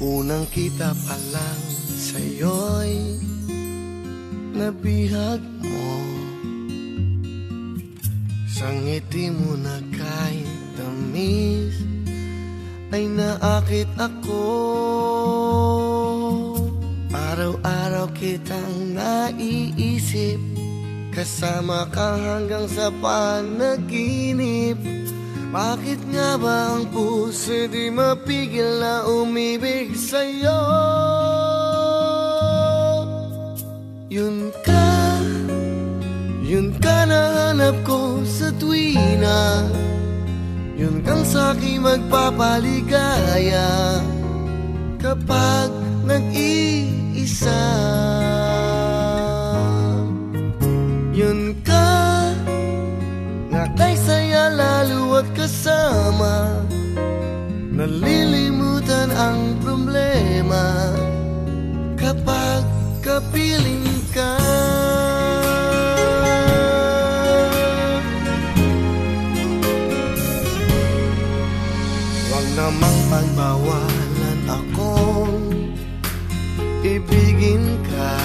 Unang kita pa lang sa'yo'y nabihag mo. Sa ngiti mo na kahit tamis ay naakit ako. Araw-araw kitang naiisip, kasama ka hanggang sa panaginip. Bakit nga ba ang puso di mapigil na umibig sa'yo? Yun ka nahanap ko sa tuwina. Yun kang sa'king magpapaligaya kapag nag-iisa. Yun ka na kay saya lalo at kasama, nalilimutan ang problema kapag kapiling ka. Huwag namang pagbawalan akong ibigin ka.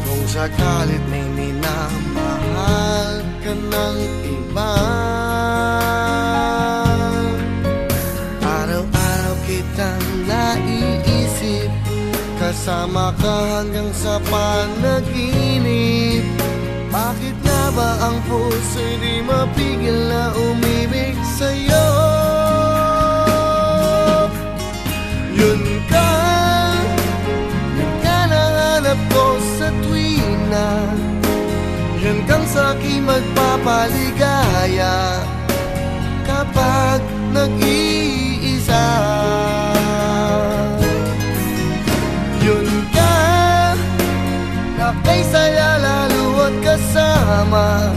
Kung sakalit may minamahal ka ng iba, araw-araw kitang naiisip, kasama ka hanggang sa panaginip. Bakit nga ba ang puso'y di mapigil na umibig sa'yo? Yun ka nahanap ko sa tuwina. Yun kang sa'king magpapaligaya kapag nag-iisa. Yun ka na kay saya lalo at kasama,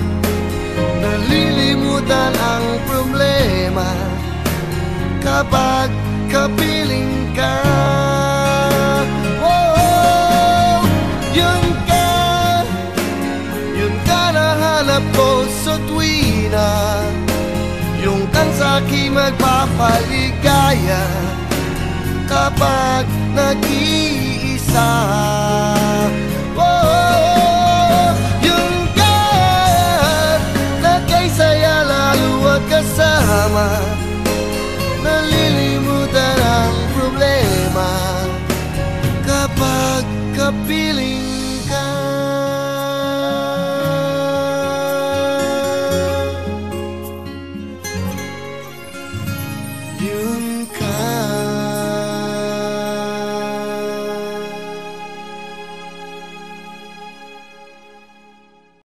nalilimutan ang problema kapag kapiling ka. Oh, yun ka nahanap ko sa tuwina. Yung kang sa'king magpapaligaya kapag nag-iisa. Oh, yun ka na kay saya lalo at kasama, nalilimutan ang problema kapag kapiling ka.